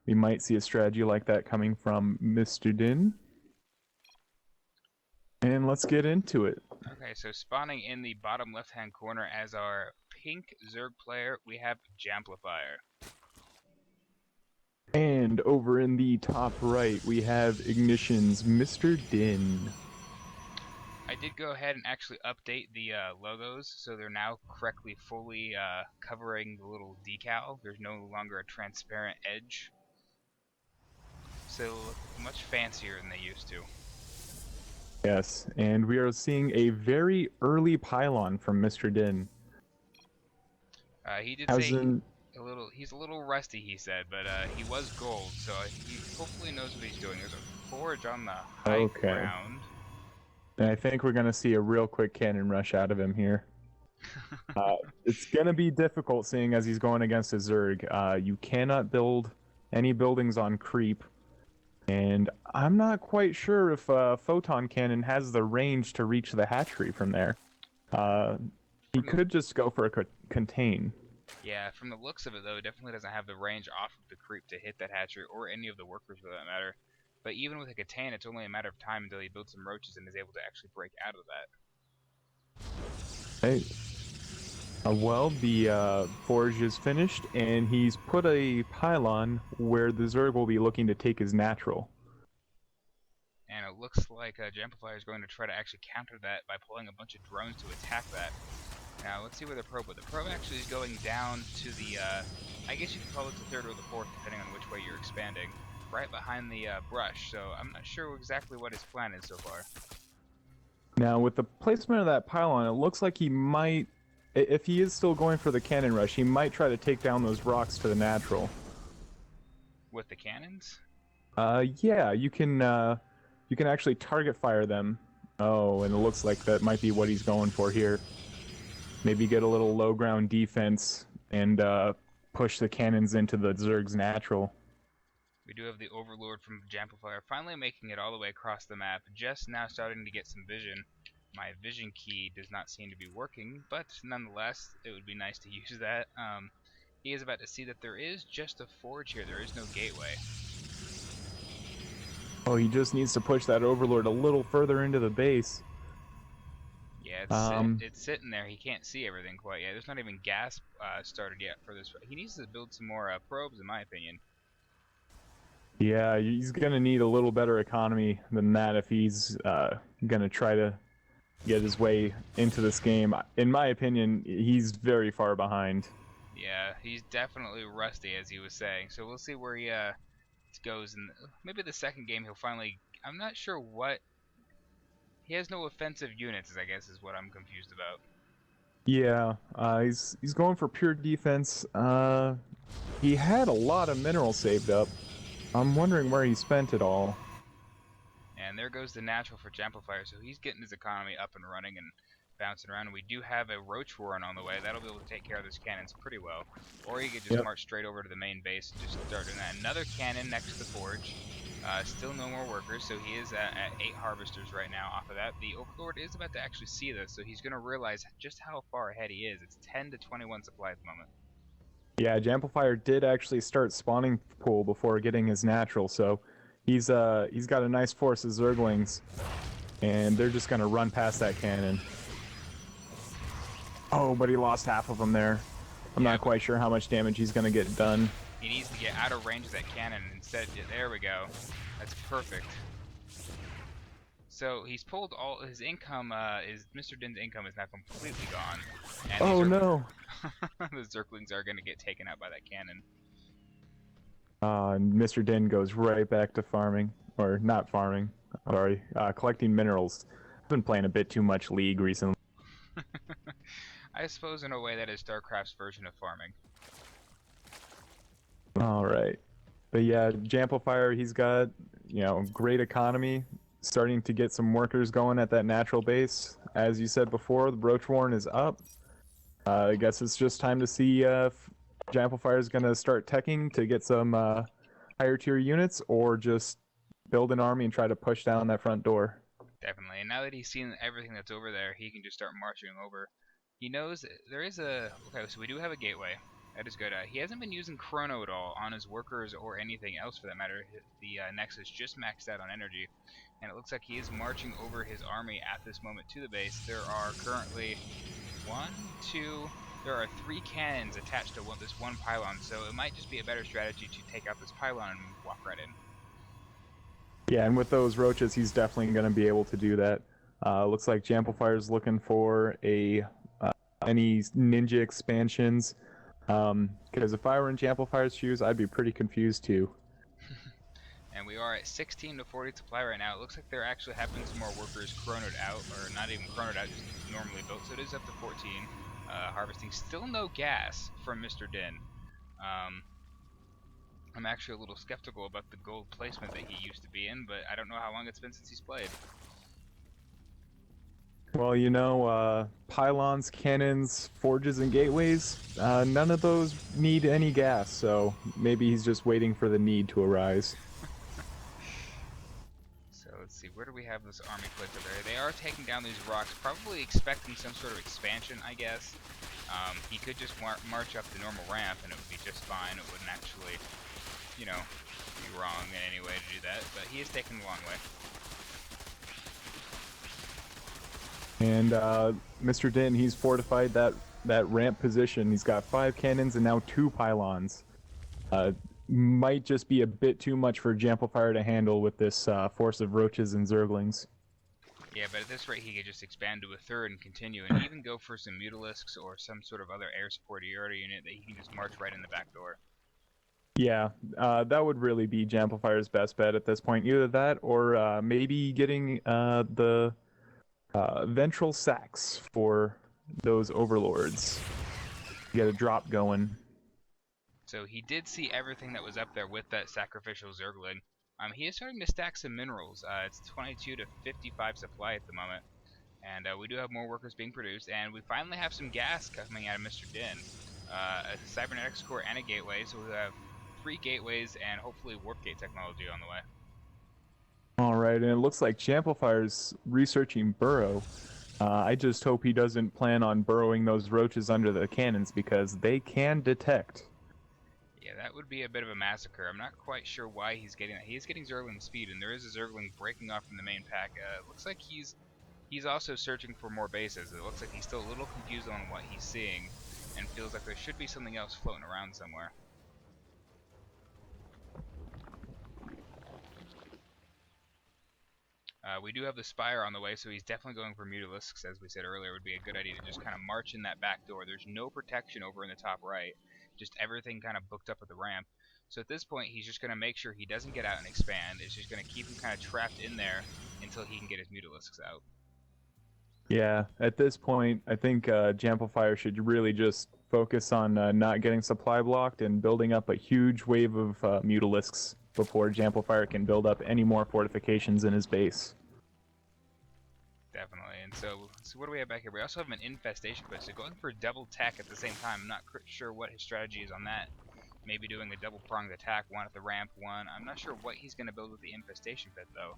we might see a strategy like that coming from Mr. Dihn. And let's get into it. Okay, so spawning in the bottom left-hand corner as our pink Zerg player, we have Jamplifier. And over in the top right, we have Ignition's Mr. Dihn. I did go ahead and actually update the logos, so they're now correctly fully covering the little decal. There's no longer a transparent edge. So they look much fancier than they used to. Yes, and we are seeing a very early pylon from Mr. Dihn. He did say he's a little rusty, he said, but he was gold, so he hopefully knows what he's doing. There's a forge on the high ground. And I think we're going to see a real quick cannon rush out of him here. It's going to be difficult seeing as he's going against a Zerg. You cannot build any buildings on creep. And I'm not quite sure if Photon Cannon has the range to reach the hatchery from there. He could just go for a contain. Yeah, from the looks of it, though, it definitely doesn't have the range off of the creep to hit that hatchery, or any of the workers for that matter. But even with a contain, it's only a matter of time until he builds some roaches and is able to actually break out of that. Hey. Well, the forge is finished, and he's put a pylon where the Zerg will be looking to take his natural. And it looks like Jamplifier is going to try to actually counter that by pulling a bunch of drones to attack that. Now, let's see where the probe was. The probe actually is going down to the, I guess you could call it the third or the fourth, depending on which way you're expanding, right behind the brush, so I'm not sure exactly what his plan is so far. Now, with the placement of that pylon, it looks like he might, if he is still going for the cannon rush, he might try to take down those rocks to the natural. With the cannons? Yeah, you can actually target fire them. Oh, and it looks like that might be what he's going for here. Maybe get a little low ground defense and push the cannons into the Zerg's natural. We do have the Overlord from Jamplifier finally making it all the way across the map, just now starting to get some vision. My vision key does not seem to be working, but nonetheless, it would be nice to use that. He is about to see that there is just a forge here, there is no gateway. Oh, he just needs to push that Overlord a little further into the base. Yeah, it's sitting there. He can't see everything quite yet. There's not even gas started yet for this. He needs to build some more probes, in my opinion. Yeah, he's going to need a little better economy than that if he's going to try to get his way into this game. In my opinion, he's very far behind. Yeah, he's definitely rusty, as he was saying. So we'll see where he goes. And maybe the second game he'll finally... I'm not sure what... He has no offensive units, I guess, is what I'm confused about. Yeah, he's going for pure defense. He had a lot of minerals saved up. I'm wondering where he spent it all. And there goes the natural for Jamplifier, so he's getting his economy up and running and bouncing around. We do have a roach warren on the way. That'll be able to take care of those cannons pretty well. Or he could just march straight over to the main base and just start doing that. Another cannon next to the forge. Still no more workers, so he is at 8 harvesters right now off of that. The Overlord is about to actually see this, so he's going to realize just how far ahead he is. It's 10 to 21 supply at the moment. Yeah, Jamplifier did actually start spawning pool before getting his natural, so he's got a nice force of Zerglings, and they're just going to run past that cannon. Oh, but he lost half of them there. I'm not quite sure how much damage he's going to get done. He needs to get out of range of that cannon instead. There we go. That's perfect. So he's pulled all his income. Mr. Dihn's income is now completely gone. And oh no! The Zerglings are going to get taken out by that cannon. Mr. Dihn goes right back to farming, or not farming. Sorry, collecting minerals. I've been playing a bit too much League recently. I suppose in a way that is StarCraft's version of farming. Alright. But yeah, Jamplifier, he's got, great economy. Starting to get some workers going at that natural base. As you said before, the Roach Warren is up. I guess it's just time to see if Jamplifier is going to start teching to get some higher tier units, or just build an army and try to push down that front door. Definitely. And now that he's seen everything that's over there, he can just start marching over. He knows there is a... Okay, so we do have a gateway. That is good. He hasn't been using Chrono at all on his workers or anything else for that matter. The Nexus just maxed out on energy, and it looks like he is marching over his army at this moment to the base. There are currently there are 3 cannons attached to this one pylon, so it might just be a better strategy to take out this pylon and walk right in. Yeah, and with those roaches, he's definitely going to be able to do that. Looks like Jamplifier's looking for any ninja expansions. Because if I were in Jamplifier's shoes, I'd be pretty confused too. And we are at 16 to 40 supply right now. It looks like there actually have been some more workers chronoed out, or not even chronoed out, just normally built. So it is up to 14. Harvesting. Still no gas from Mr. Dihn. I'm actually a little skeptical about the gold placement that he used to be in, but I don't know how long it's been since he's played. Well, you know, pylons, cannons, forges, and gateways, none of those need any gas, so maybe he's just waiting for the need to arise. So let's see, where do we have this army placed over there? They are taking down these rocks, probably expecting some sort of expansion, I guess. He could just march up the normal ramp and it would be just fine. It wouldn't actually, you know, be wrong in any way to do that, but he is taking the long way. And Mr. Dihn, he's fortified that ramp position. He's got 5 cannons and now 2 pylons. Might just be a bit too much for Jamplifier to handle with this force of roaches and zerglings. Yeah, but at this rate he could just expand to a 3rd and continue, and even go for some Mutalisks or some sort of other air support unit that he can just march right in the back door. Yeah, that would really be Jamplifier's best bet at this point. Either that or maybe getting the ventral sacks for those overlords. Get a drop going. So he did see everything that was up there with that sacrificial zergling. He is starting to stack some minerals. It's 22 to 55 supply at the moment. And we do have more workers being produced, and we finally have some gas coming out of Mr. Dihn. A cybernetics core and a gateway, so we have 3 gateways and hopefully warp gate technology on the way. Alright, and it looks like Jamplifier's researching burrow. I just hope he doesn't plan on burrowing those roaches under the cannons because they can detect. Yeah, that would be a bit of a massacre. I'm not quite sure why he's getting that. He is getting Zergling speed, and there is a Zergling breaking off from the main pack. It looks like he's also searching for more bases. It looks like he's still a little confused on what he's seeing, and feels like there should be something else floating around somewhere. We do have the Spire on the way, so he's definitely going for Mutalisks. As we said earlier, it would be a good idea to just kind of march in that back door. There's no protection over in the top right, just everything kind of booked up at the ramp. So at this point, he's just going to make sure he doesn't get out and expand. It's just going to keep him kind of trapped in there until he can get his Mutalisks out. Yeah, at this point, I think Jamplifier should really just focus on not getting supply blocked and building up a huge wave of Mutalisks before Jamplifier can build up any more fortifications in his base. Definitely. And so what do we have back here? We also have an infestation quest. So going for double tech at the same time. I'm not sure what his strategy is on that. Maybe doing a double pronged attack, one at the ramp, one. I'm not sure what he's going to build with the infestation pit though.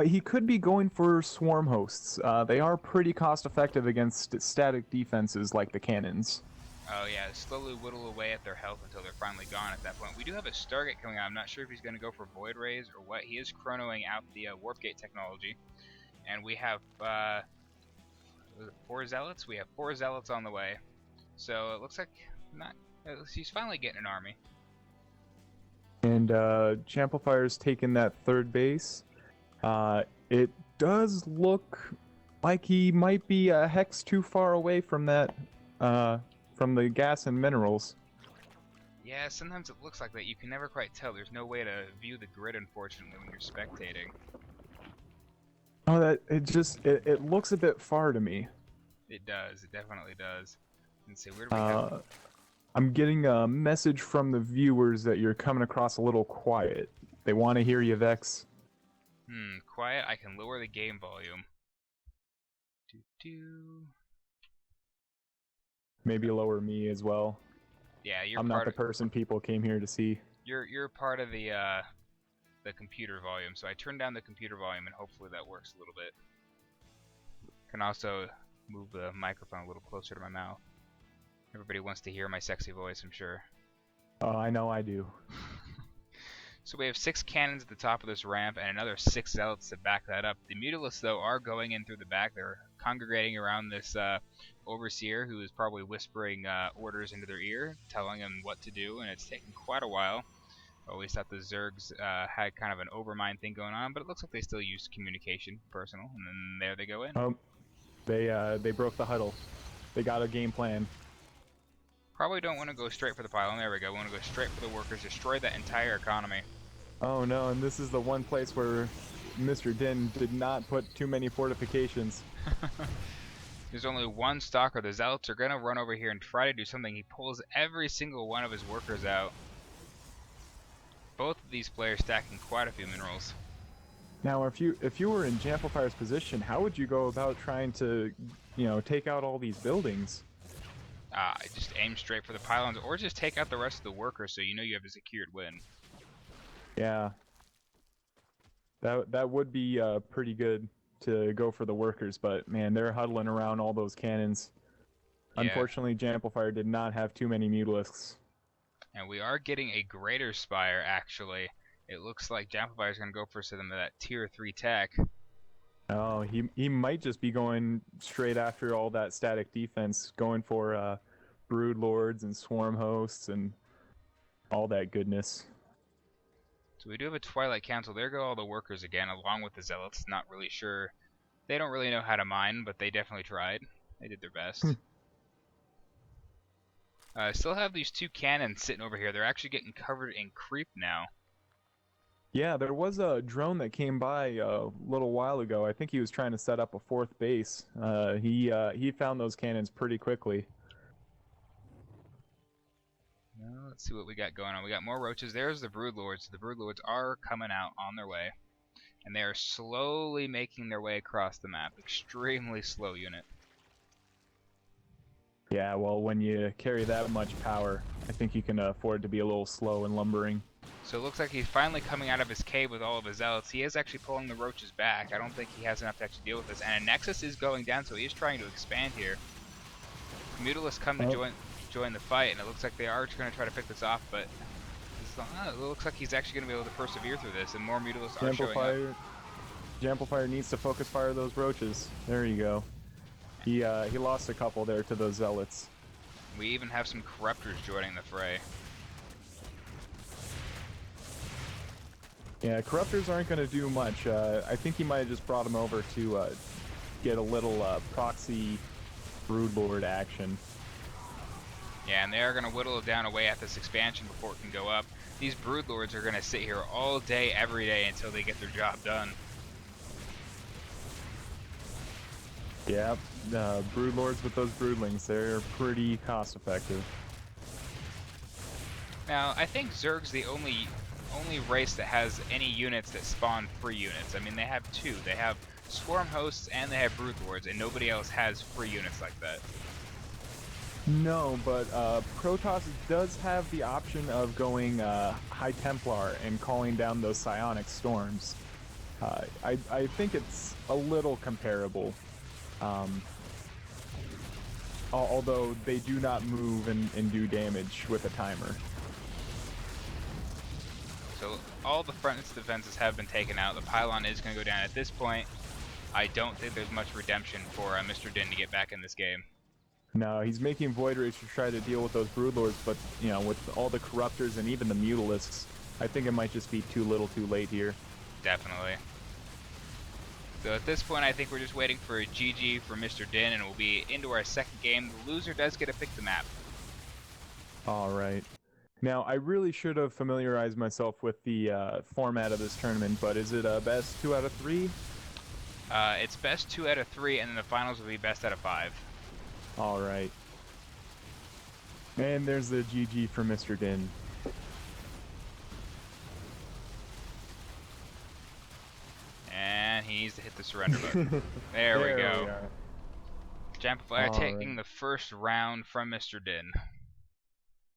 He could be going for swarm hosts. They are pretty cost effective against static defenses like the cannons. Oh yeah, slowly whittle away at their health until they're finally gone at that point. We do have a Stargate coming out. I'm not sure if he's going to go for Void Rays or what. He is chronoing out the Warp Gate technology. And we have 4 Zealots? We have 4 Zealots on the way. So it looks like he's finally getting an army. And Jamplifier's taken that 3rd base. It does look like he might be a hex too far away from that, from the gas and minerals. Yeah, sometimes it looks like that. You can never quite tell. There's no way to view the grid, unfortunately, when you're spectating. Oh, it looks a bit far to me. It does. It definitely does. Let's see, where do we have... I'm getting a message from the viewers that you're coming across a little quiet. They want to hear you, Vex. Quiet. I can lower the game volume. Maybe lower me as well. Yeah, I'm not the person people came here to see. You're part of the computer volume, so I turned down the computer volume and hopefully that works a little bit. Can also move the microphone a little closer to my mouth. Everybody wants to hear my sexy voice, I'm sure. Oh, I know I do. So we have 6 cannons at the top of this ramp and another 6 zealots to back that up. The Mutalisks, though, are going in through the back. They're congregating around this overseer who is probably whispering orders into their ear, telling them what to do, and it's taken quite a while. I always thought the Zergs had kind of an overmind thing going on, but it looks like they still use communication, personal, and then there they go in. Oh, they broke the huddle. They got a game plan. Probably don't want to go straight for the pylon. There we go. We want to go straight for the workers, destroy that entire economy. Oh no, and this is the one place where Mr. Dihn did not put too many fortifications. There's only one stalker. The zealots are going to run over here and try to do something. He pulls every single one of his workers out. Both of these players stacking quite a few minerals. Now, if you were in Jamplifier's position, how would you go about trying to, take out all these buildings? Just aim straight for the pylons, or just take out the rest of the workers so you know you have a secured win. Yeah. That would be pretty good to go for the workers, but man, they're huddling around all those cannons. Yeah. Unfortunately, Jamplifier did not have too many Mutalisks. And we are getting a greater spire, actually. It looks like Jamplifier is going to go for some of that tier 3 tech. Oh, he might just be going straight after all that static defense, going for brood lords and swarm hosts and all that goodness. So we do have a Twilight Council. There go all the workers again, along with the zealots. Not really sure. They don't really know how to mine, but they definitely tried. They did their best. Still have these 2 cannons sitting over here. They're actually getting covered in creep now. Yeah, there was a drone that came by a little while ago. I think he was trying to set up a 4th base. He found those cannons pretty quickly. Now, let's see what we got going on. We got more roaches. There's the broodlords. The broodlords are coming out on their way. And they are slowly making their way across the map. Extremely slow unit. Yeah, well, when you carry that much power, I think you can afford to be a little slow and lumbering. So it looks like he's finally coming out of his cave with all of his zealots. He is actually pulling the roaches back. I don't think he has enough to actually deal with this. And a nexus is going down, so he is trying to expand here. Mutalisks come to join the fight, and it looks like they are going to try to pick this off, but it looks like he's actually going to be able to persevere through this, and more Mutalisks are showing up. Jamplifier needs to focus fire those roaches. There you go. He lost a couple there to those zealots. We even have some corruptors joining the fray. Yeah, corruptors aren't going to do much. I think he might have just brought them over to get a little proxy broodlord action. Yeah, and they are going to whittle it down away at this expansion before it can go up. These broodlords are going to sit here all day, every day until they get their job done. Yeah, broodlords with those broodlings, they're pretty cost effective. Now, I think Zerg's the only race that has any units that spawn free units. I mean, they have 2. They have swarm hosts and they have broodlords, and nobody else has free units like that. No, but Protoss does have the option of going High Templar and calling down those psionic storms. I think it's a little comparable. Although they do not move and do damage with a timer. So all the front defenses have been taken out. The pylon is going to go down at this point. I don't think there's much redemption for Mr. Dihn to get back in this game. No, he's making Void Rage to try to deal with those broodlords, but with all the corruptors and even the Mutalisks, I think it might just be too little too late here. Definitely. So at this point, I think we're just waiting for a GG for Mr. Dihn, and we'll be into our second game. The loser does get to pick the map. All right. Now, I really should have familiarized myself with the format of this tournament, but is it best 2 out of 3? It's best 2 out of 3, and then the finals will be best out of 5. All right. And there's the GG for Mr. Dihn. And he needs to hit the surrender button. There we go. Jamplifier taking the first round from Mr. Dihn.